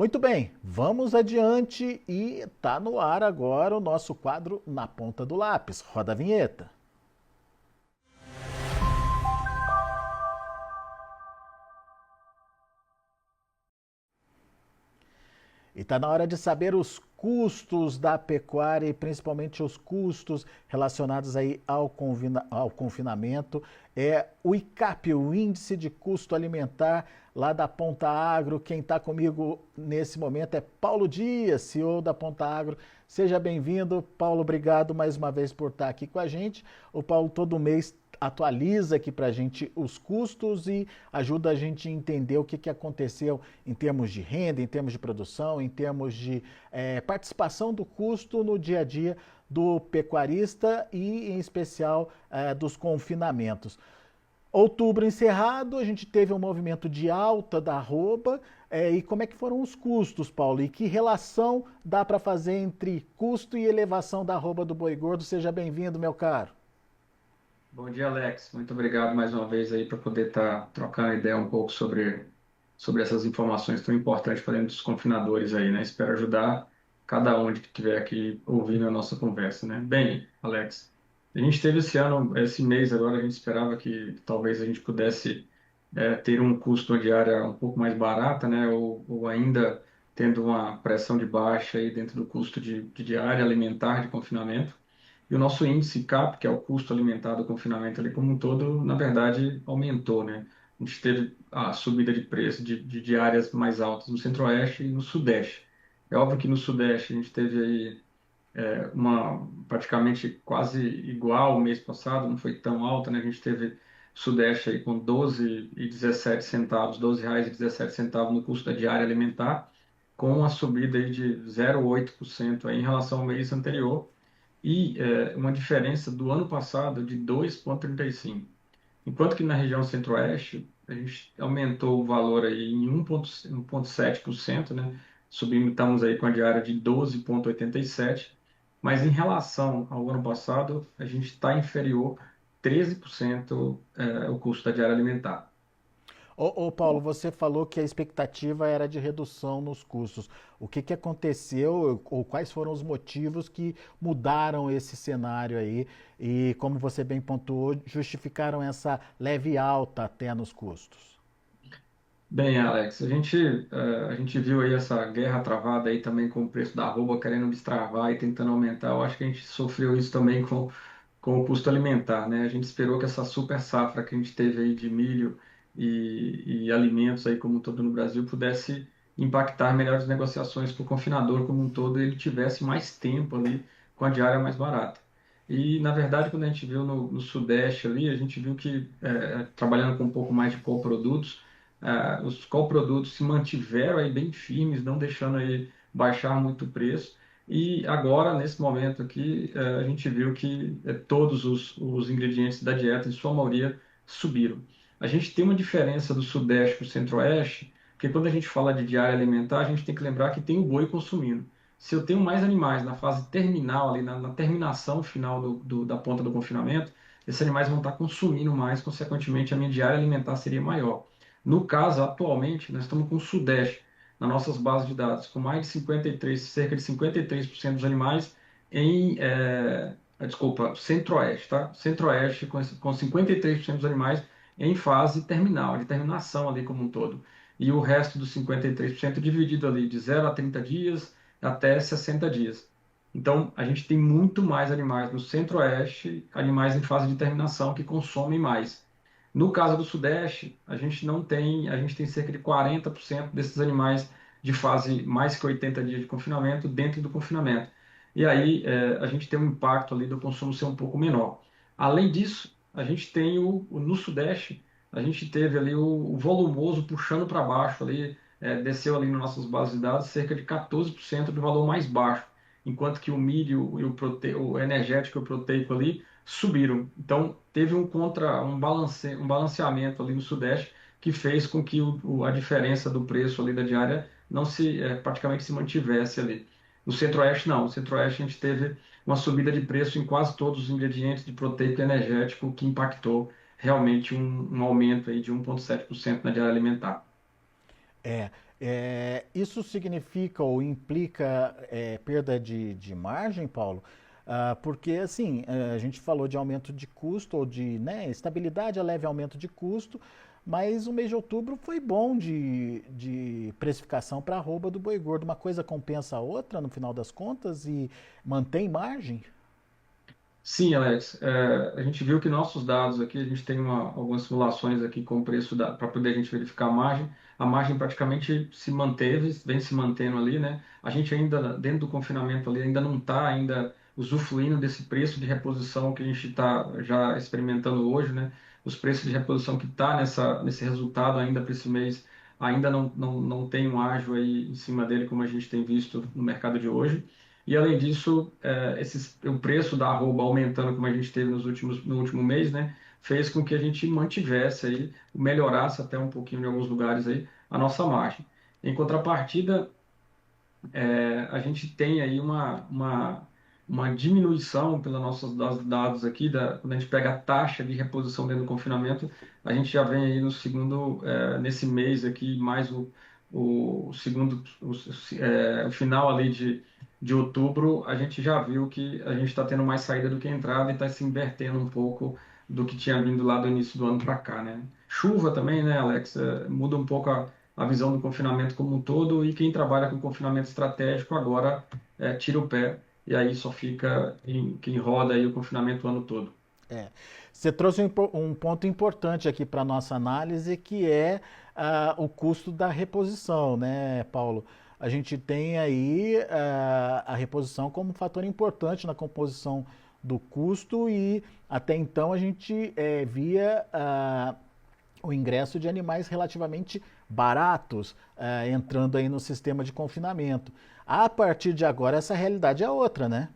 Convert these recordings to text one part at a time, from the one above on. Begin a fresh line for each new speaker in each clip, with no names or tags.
Muito bem, vamos adiante e está no ar agora o nosso quadro Na Ponta do Lápis. Roda a vinheta. E está na hora de saber os custos da pecuária e principalmente os custos relacionados aí ao confinamento. É o ICAP, o Índice de Custo Alimentar, lá da Ponta Agro. Quem está comigo nesse momento é Paulo Dias, CEO da Ponta Agro. Seja bem-vindo, Paulo. Obrigado mais uma vez por estar aqui com a gente. O Paulo todo mês atualiza aqui para a gente os custos e ajuda a gente a entender o que aconteceu em termos de renda, em termos de produção, em termos de participação do custo no dia a dia do pecuarista e, em especial, dos confinamentos. Outubro encerrado, a gente teve um movimento de alta da arroba. E como é que foram os custos, Paulo? E que relação dá para fazer entre custo e elevação da arroba do boi gordo? Seja bem-vindo, meu caro.
Bom dia, Alex. Muito obrigado mais uma vez aí para poder estar trocando ideia um pouco sobre essas informações tão importantes para dentro dos confinadores aí, né? Espero ajudar cada um que estiver aqui ouvindo a nossa conversa, né? Bem, Alex, a gente teve esse ano, esse mês agora, a gente esperava que talvez a gente pudesse ter um custo diário um pouco mais barata, né? Ou ainda tendo uma pressão de baixa aí dentro do custo de diária alimentar de confinamento. E o nosso índice CAP, que é o custo alimentar do confinamento ali como um todo, na verdade, aumentou, né? A gente teve a subida de preço de áreas mais altas no Centro-Oeste e no Sudeste. É óbvio que no Sudeste a gente teve aí uma praticamente quase igual o mês passado, não foi tão alta, né? A gente teve Sudeste aí com 12,17 centavos, R$ 12,17 no custo da diária alimentar, com uma subida aí de 0,8% aí em relação ao mês anterior e uma diferença do ano passado de 2,35. Enquanto que na região centro-oeste, a gente aumentou o valor aí em 1,7%, né? Subimos, estamos aí com a diária de 12,87, mas em relação ao ano passado, a gente está inferior 13% o custo da diária alimentar.
Ô, Paulo, você falou que a expectativa era de redução nos custos. O que aconteceu ou quais foram os motivos que mudaram esse cenário aí e, como você bem pontuou, justificaram essa leve alta até nos custos?
Bem, Alex, a gente viu aí essa guerra travada aí também com o preço da arroba querendo destravar e tentando aumentar. Eu acho que a gente sofreu isso também com o custo alimentar, né? A gente esperou que essa super safra que a gente teve aí de milho e alimentos aí como um todo no Brasil pudesse impactar melhores negociações para o confinador como um todo e ele tivesse mais tempo ali com a diária mais barata. E, na verdade, quando a gente viu no Sudeste ali, a gente viu que, trabalhando com um pouco mais de coprodutos, os coprodutos se mantiveram aí bem firmes, não deixando aí baixar muito o preço. E agora, nesse momento aqui, a gente viu que todos os ingredientes da dieta, em sua maioria, subiram. A gente tem uma diferença do Sudeste para o Centro-Oeste, porque quando a gente fala de diária alimentar, a gente tem que lembrar que tem o boi consumindo. Se eu tenho mais animais na fase terminal, ali na terminação final da ponta do confinamento, esses animais vão estar consumindo mais, consequentemente, a minha diária alimentar seria maior. No caso, atualmente, nós estamos com o Sudeste nas nossas bases de dados, com mais de 53, cerca de 53% dos animais em, desculpa, Centro-Oeste, tá? Centro-Oeste com 53% dos animais em fase terminal, de terminação ali como um todo. E o resto dos 53% dividido ali de 0 a 30 dias até 60 dias. Então, a gente tem muito mais animais no Centro-Oeste, animais em fase de terminação que consomem mais. No caso do Sudeste, a gente tem cerca de 40% desses animais de fase mais que 80 dias de confinamento dentro do confinamento. E aí a gente tem um impacto ali do consumo ser um pouco menor. Além disso, a gente tem no Sudeste, a gente teve ali o volumoso puxando para baixo ali, desceu ali nas nossas bases de dados cerca de 14% do valor mais baixo, enquanto que o milho e o energético e o proteico ali subiram. Então, teve um balanceamento ali no Sudeste que fez com que a diferença do preço ali da diária não praticamente se mantivesse ali. No Centro-Oeste, não. No Centro-Oeste, a gente teve uma subida de preço em quase todos os ingredientes de proteico e energético, que impactou realmente um aumento aí de 1,7% na diária alimentar.
Isso significa ou implica perda de margem, Paulo? Porque, assim, a gente falou de aumento de custo ou de, né, estabilidade a leve aumento de custo, mas o mês de outubro foi bom de precificação para a arroba do boi gordo. Uma coisa compensa a outra no final das contas e mantém margem?
Sim, Alex, a gente viu que nossos dados aqui, a gente tem algumas simulações aqui com o preço para poder a gente verificar a margem. A margem praticamente se manteve, vem se mantendo ali, né? A gente ainda, dentro do confinamento ali, ainda não está ainda usufruindo desse preço de reposição que a gente está já experimentando hoje, né? Os preços de reposição que está nesse resultado ainda para esse mês, ainda não tem um ágio aí em cima dele, como a gente tem visto no mercado de hoje. E além disso, o preço da arroba aumentando, como a gente teve no último mês, né, fez com que a gente mantivesse aí, melhorasse até um pouquinho em alguns lugares aí a nossa margem. Em contrapartida, a gente tem aí uma diminuição pelos nossos dados aqui, quando a gente pega a taxa de reposição dentro do confinamento, a gente já vem aí no segundo, nesse mês aqui, mais o segundo, o final ali de outubro, a gente já viu que a gente está tendo mais saída do que entrada e está se invertendo um pouco do que tinha vindo lá do início do ano para cá, né? Chuva também, né, Alex? Muda um pouco a visão do confinamento como um todo, e quem trabalha com confinamento estratégico agora tira o pé e aí só fica quem roda aí o confinamento o ano todo.
É. Você trouxe um ponto importante aqui para a nossa análise, que é o custo da reposição, né, Paulo? A gente tem aí a reposição como um fator importante na composição do custo e até então a gente via o ingresso de animais relativamente baratos entrando aí no sistema de confinamento. A partir de agora essa realidade é outra, né?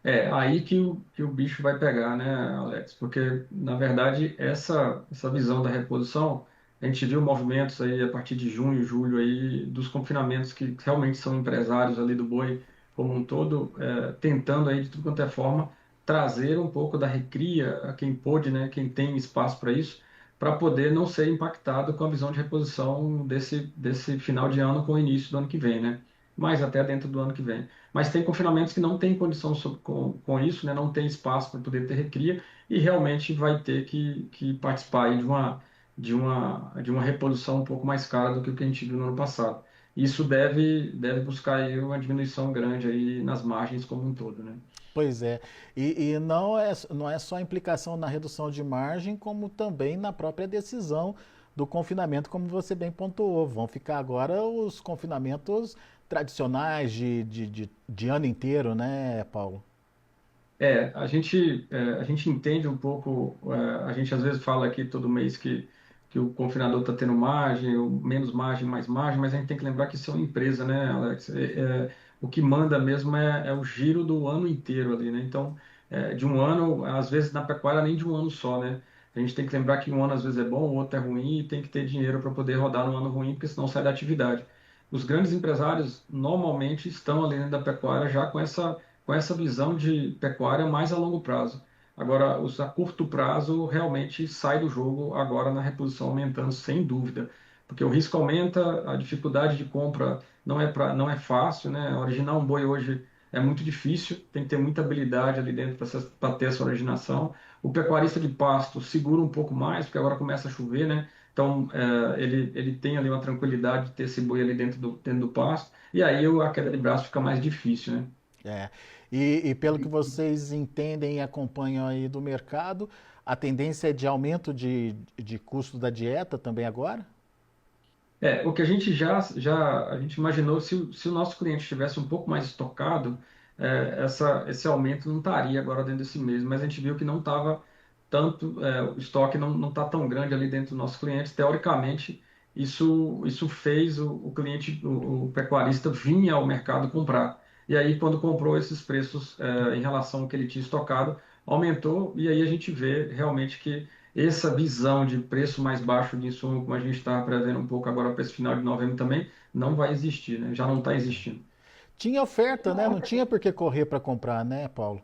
É aí que o bicho vai pegar, né, Alex? Porque, na verdade, essa visão da reposição, a gente viu movimentos aí a partir de junho, julho aí, dos confinamentos que realmente são empresários ali do boi como um todo, tentando aí de tudo quanto é forma trazer um pouco da recria a quem pôde, né, quem tem espaço para isso, para poder não ser impactado com a visão de reposição desse final de ano com o início do ano que vem, né? Mas até dentro do ano que vem. Mas tem confinamentos que não tem condição com isso, né? Não tem espaço para poder ter recria e realmente vai ter que participar aí de uma reposição um pouco mais cara do que o que a gente viu no ano passado. Isso deve buscar aí uma diminuição grande aí nas margens como um todo, né?
Pois é. E não é só a implicação na redução de margem, como também na própria decisão do confinamento, como você bem pontuou. Vão ficar agora os confinamentos tradicionais de ano inteiro, né, Paulo?
A gente entende um pouco, a gente às vezes fala aqui todo mês que o confinador está tendo margem, ou menos margem, mais margem, mas a gente tem que lembrar que isso é uma empresa, né, Alex? O que manda mesmo é o giro do ano inteiro ali, né? Então, de um ano, às vezes na pecuária nem de um ano só, né? A gente tem que lembrar que um ano às vezes é bom, o outro é ruim, e tem que ter dinheiro para poder rodar no ano ruim, porque senão sai da atividade. Os grandes empresários normalmente estão ali dentro da pecuária já com essa visão de pecuária mais a longo prazo. Agora, os a curto prazo realmente sai do jogo agora na reposição aumentando, sem dúvida, porque o risco aumenta, a dificuldade de compra não é fácil, né? Originar um boi hoje é muito difícil, tem que ter muita habilidade ali dentro para ter essa originação. O pecuarista de pasto segura um pouco mais, porque agora começa a chover, né? Então, ele tem ali uma tranquilidade de ter esse boi ali dentro do pasto, e aí a queda de braço fica mais difícil, né?
É. E pelo que vocês entendem e acompanham aí do mercado, a tendência é de aumento de custo da dieta também agora?
O que a gente a gente imaginou, se o nosso cliente estivesse um pouco mais estocado, esse aumento não estaria agora dentro desse mês, mas a gente viu que não estava tanto, o estoque não está tão grande ali dentro dos nossos clientes. Teoricamente, isso fez o cliente, o pecuarista, vir ao mercado comprar. E aí, quando comprou, esses preços, em relação ao que ele tinha estocado, aumentou, e aí a gente vê realmente que essa visão de preço mais baixo de insumo, como a gente está prevendo um pouco agora para esse final de novembro também, não vai existir, né? Já não está existindo.
Tinha oferta, né? Não tinha por que correr para comprar, né, Paulo?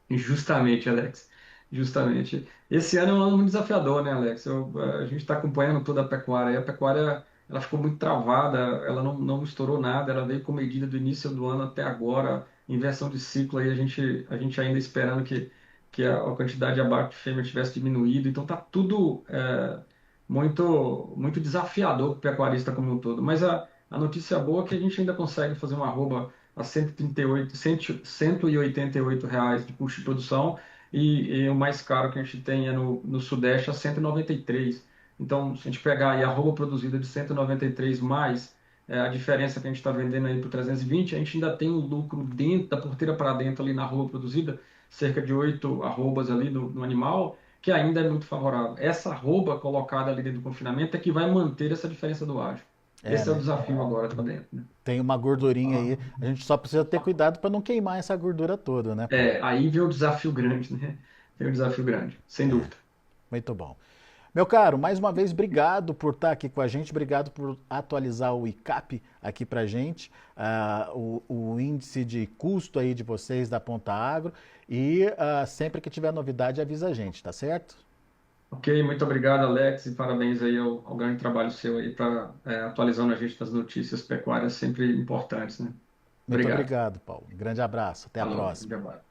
Justamente, Alex. Justamente. Esse ano é um ano muito desafiador, né, Alex? A gente está acompanhando toda a pecuária. E a pecuária ela ficou muito travada, ela não estourou nada, ela veio com medida do início do ano até agora, inversão de ciclo aí, a gente ainda esperando que a quantidade de abate de fêmea tivesse diminuído, então tá tudo muito desafiador para o pecuarista como um todo. Mas a notícia boa é que a gente ainda consegue fazer uma arroba a 138, 188 reais de custo de produção e o mais caro que a gente tem é no Sudeste a 193. Então, se a gente pegar aí a arroba produzida de 193 mais a diferença que a gente está vendendo aí por 320, a gente ainda tem um lucro dentro da porteira para dentro ali na arroba produzida, cerca de 8 arrobas ali no animal, que ainda é muito favorável. Essa arroba colocada ali dentro do confinamento é que vai manter essa diferença do ágio.
É,
Esse é o
né?
desafio agora para dentro, né?
Tem uma gordurinha aí. A gente só precisa ter cuidado para não queimar essa gordura toda, né, Paulo?
Aí vem o desafio grande, né? Vem o desafio grande, sem dúvida.
Muito bom. Meu caro, mais uma vez, obrigado por estar aqui com a gente, obrigado por atualizar o ICAP aqui para a gente, o índice de custo aí de vocês da Ponta Agro, e sempre que tiver novidade avisa a gente, tá certo?
Ok, muito obrigado, Alex, e parabéns aí ao grande trabalho seu aí para atualizando a gente das notícias pecuárias sempre importantes, né?
Muito
Obrigado.
obrigado, Paulo. Um grande abraço, até a
Falou,
próxima.
grande abraço.